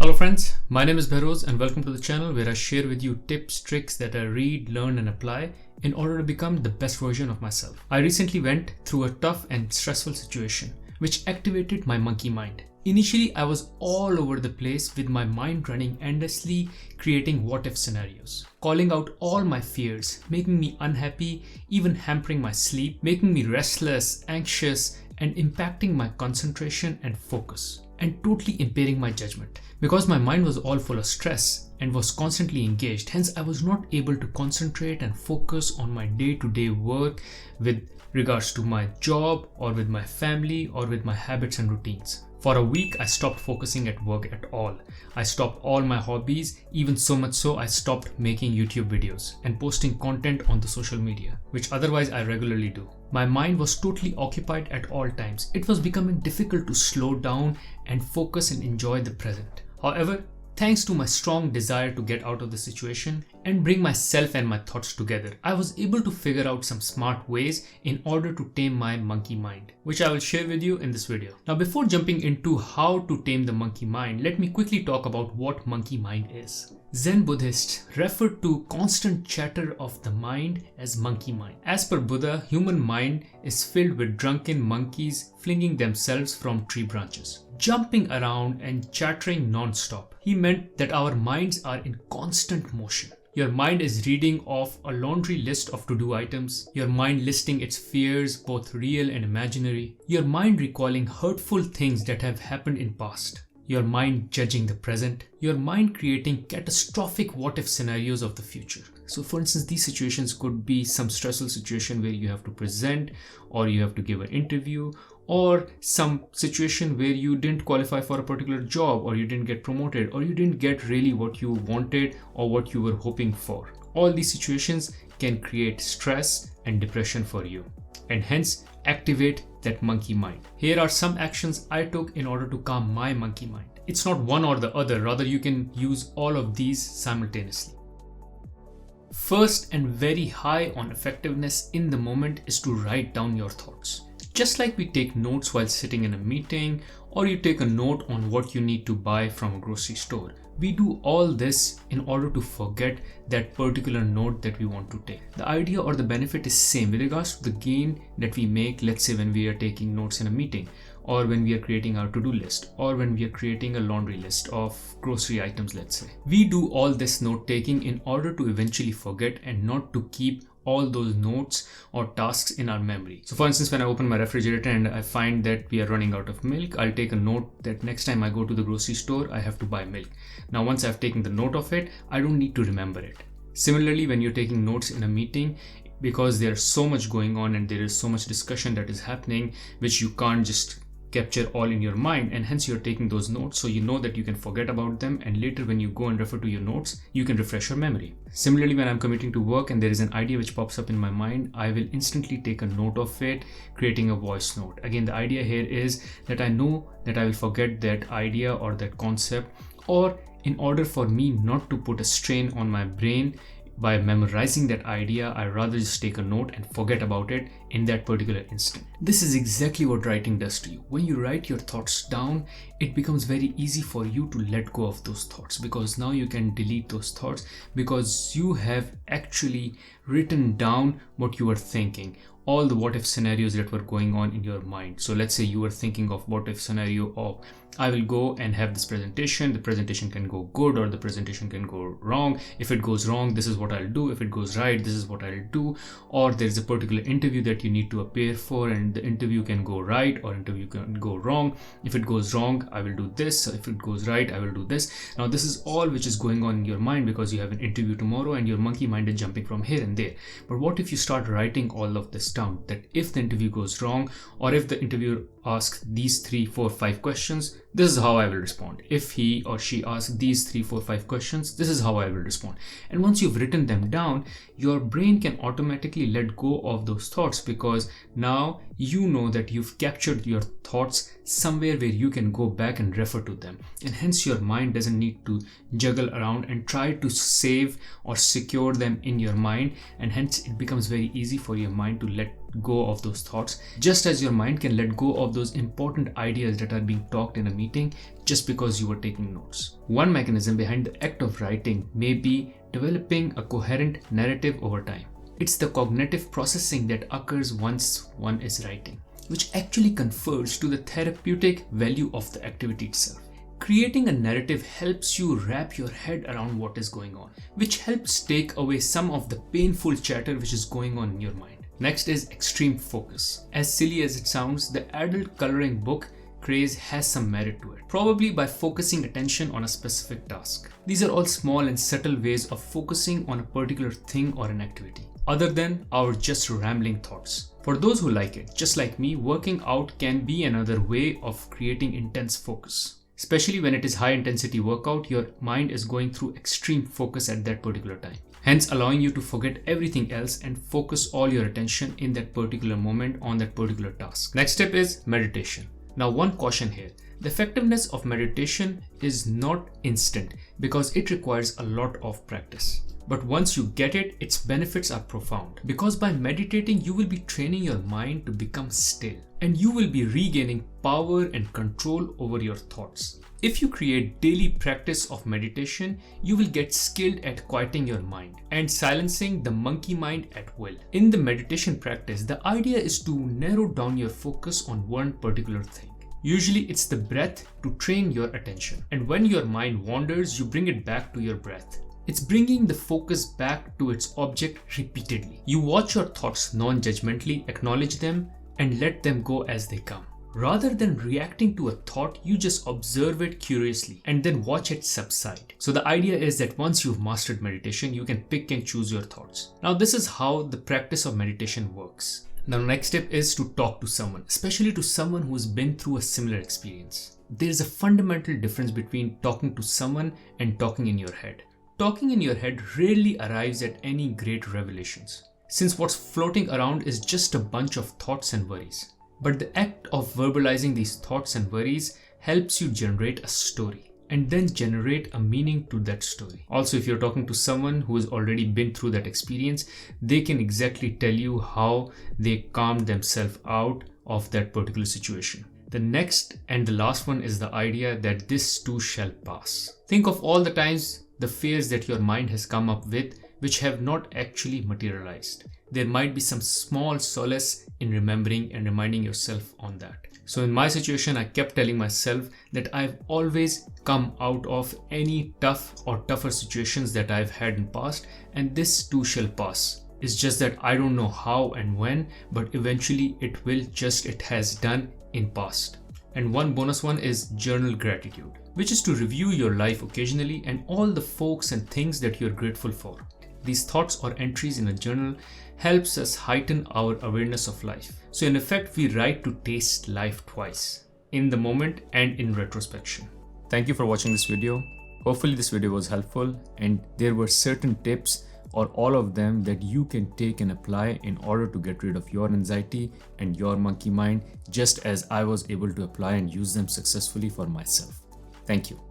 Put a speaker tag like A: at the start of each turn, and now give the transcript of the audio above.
A: Hello friends, my name is Behroz and welcome to the channel where I share with you tips, tricks that I read, learn and apply in order to become the best version of myself. I recently went through a tough and stressful situation which activated my monkey mind. Initially, I was all over the place with my mind running endlessly, creating what-if scenarios, calling out all my fears, making me unhappy, even hampering my sleep, making me restless, anxious, and impacting my concentration and focus, and totally impairing my judgment. Because my mind was all full of stress and was constantly engaged, hence I was not able to concentrate and focus on my day-to-day work with regards to my job or with my family or with my habits and routines. For a week, I stopped focusing at work at all. I stopped all my hobbies, even so much so I stopped making YouTube videos and posting content on the social media, which otherwise I regularly do. My mind was totally occupied at all times. It was becoming difficult to slow down and focus and enjoy the present. However, thanks to my strong desire to get out of the situation and bring myself and my thoughts together, I was able to figure out some smart ways in order to tame my monkey mind, which I will share with you in this video. Now, before jumping into how to tame the monkey mind, let me quickly talk about what monkey mind is. Zen Buddhists refer to constant chatter of the mind as monkey mind. As per Buddha, human mind is filled with drunken monkeys flinging themselves from tree branches, jumping around and chattering non-stop. He meant that our minds are in constant motion. Your mind is reading off a laundry list of to-do items, your mind listing its fears, both real and imaginary, your mind recalling hurtful things that have happened in past, your mind judging the present, your mind creating catastrophic what-if scenarios of the future. So for instance, these situations could be some stressful situation where you have to present or you have to give an interview, or some situation where you didn't qualify for a particular job, or you didn't get promoted, or you didn't get really what you wanted or what you were hoping for. All these situations can create stress and depression for you, and hence activate that monkey mind. Here are some actions I took in order to calm my monkey mind. It's not one or the other, rather you can use all of these simultaneously. First and very high on effectiveness in the moment is to write down your thoughts. Just like we take notes while sitting in a meeting, or you take a note on what you need to buy from a grocery store. We do all this in order to forget that particular note that we want to take. The idea or the benefit is same with regards to the gain that we make, let's say when we are taking notes in a meeting, or when we are creating our to-do list, or when we are creating a laundry list of grocery items, let's say. We do all this note taking in order to eventually forget and not to keep all those notes or tasks in our memory. So for instance, when I open my refrigerator and I find that we are running out of milk, I'll take a note that next time I go to the grocery store, I have to buy milk. Now, once I've taken the note of it, I don't need to remember it. Similarly, when you're taking notes in a meeting, because there's so much going on and there is so much discussion that is happening, which you can't just capture all in your mind, and hence you're taking those notes so you know that you can forget about them, and later when you go and refer to your notes, you can refresh your memory. Similarly, when I'm committing to work and there is an idea which pops up in my mind, I will instantly take a note of it, creating a voice note. Again, the idea here is that I know that I will forget that idea or that concept, or in order for me not to put a strain on my brain by memorizing that idea, I rather just take a note and forget about it in that particular instant. This is exactly what writing does to you. When you write your thoughts down, it becomes very easy for you to let go of those thoughts, because now you can delete those thoughts because you have actually written down what you were thinking, all the what if scenarios that were going on in your mind. So let's say you were thinking of what if scenario of, I will go and have this presentation. The presentation can go good or the presentation can go wrong. If it goes wrong, this is what I'll do. If it goes right, this is what I'll do. Or there's a particular interview that you need to appear for, and the interview can go right or interview can go wrong. If it goes wrong, I will do this. If it goes right, I will do this. Now this is all which is going on in your mind because you have an interview tomorrow and your monkey mind is jumping from here and there. But what if you start writing all of this down, that if the interview goes wrong, or if the interviewer asks these 3, 4, 5 questions, this is how I will respond. If he or she asks these 3, 4, 5 questions, this is how I will respond. And once you've written them down, your brain can automatically let go of those thoughts, because now you know that you've captured your thoughts somewhere where you can go back and refer to them. And hence your mind doesn't need to juggle around and try to save or secure them in your mind. And hence it becomes very easy for your mind to let go of those thoughts. Just as your mind can let go of those important ideas that are being talked in a meeting, just because you were taking notes. One mechanism behind the act of writing may be developing a coherent narrative over time. It's the cognitive processing that occurs once one is writing, which actually confers to the therapeutic value of the activity itself. Creating a narrative helps you wrap your head around what is going on, which helps take away some of the painful chatter which is going on in your mind. Next is extreme focus. As silly as it sounds, the adult coloring book craze has some merit to it, probably by focusing attention on a specific task. These are all small and subtle ways of focusing on a particular thing or an activity, other than our just rambling thoughts. For those who like it, just like me, working out can be another way of creating intense focus. Especially when it is high intensity workout, your mind is going through extreme focus at that particular time, hence allowing you to forget everything else and focus all your attention in that particular moment on that particular task. Next step is meditation. Now, one caution here. The effectiveness of meditation is not instant because it requires a lot of practice. But once you get it, its benefits are profound, because by meditating, you will be training your mind to become still, and you will be regaining power and control over your thoughts. If you create daily practice of meditation, you will get skilled at quieting your mind and silencing the monkey mind at will. In the meditation practice, the idea is to narrow down your focus on one particular thing. Usually it's the breath to train your attention. And when your mind wanders, you bring it back to your breath. It's bringing the focus back to its object repeatedly. You watch your thoughts non-judgmentally, acknowledge them, and let them go as they come. Rather than reacting to a thought, you just observe it curiously and then watch it subside. So the idea is that once you've mastered meditation, you can pick and choose your thoughts. Now, this is how the practice of meditation works. Now, next step is to talk to someone, especially to someone who has been through a similar experience. There is a fundamental difference between talking to someone and talking in your head. Talking in your head rarely arrives at any great revelations, since what's floating around is just a bunch of thoughts and worries. But the act of verbalizing these thoughts and worries helps you generate a story and then generate a meaning to that story. Also, if you're talking to someone who has already been through that experience, they can exactly tell you how they calmed themselves out of that particular situation. The next and the last one is the idea that this too shall pass. Think of all the times the fears that your mind has come up with which have not actually materialized. There might be some small solace in remembering and reminding yourself on that. So in my situation, I kept telling myself that I've always come out of any tough or tougher situations that I've had in past, and this too shall pass. It's just that I don't know how and when, but eventually it will, just it has done in past. And one bonus one is journal gratitude, which is to review your life occasionally and all the folks and things that you're grateful for. These thoughts or entries in a journal helps us heighten our awareness of life. So in effect, we write to taste life twice, in the moment and in retrospection. Thank you for watching this video. Hopefully this video was helpful and there were certain tips or all of them that you can take and apply in order to get rid of your anxiety and your monkey mind, just as I was able to apply and use them successfully for myself. Thank you.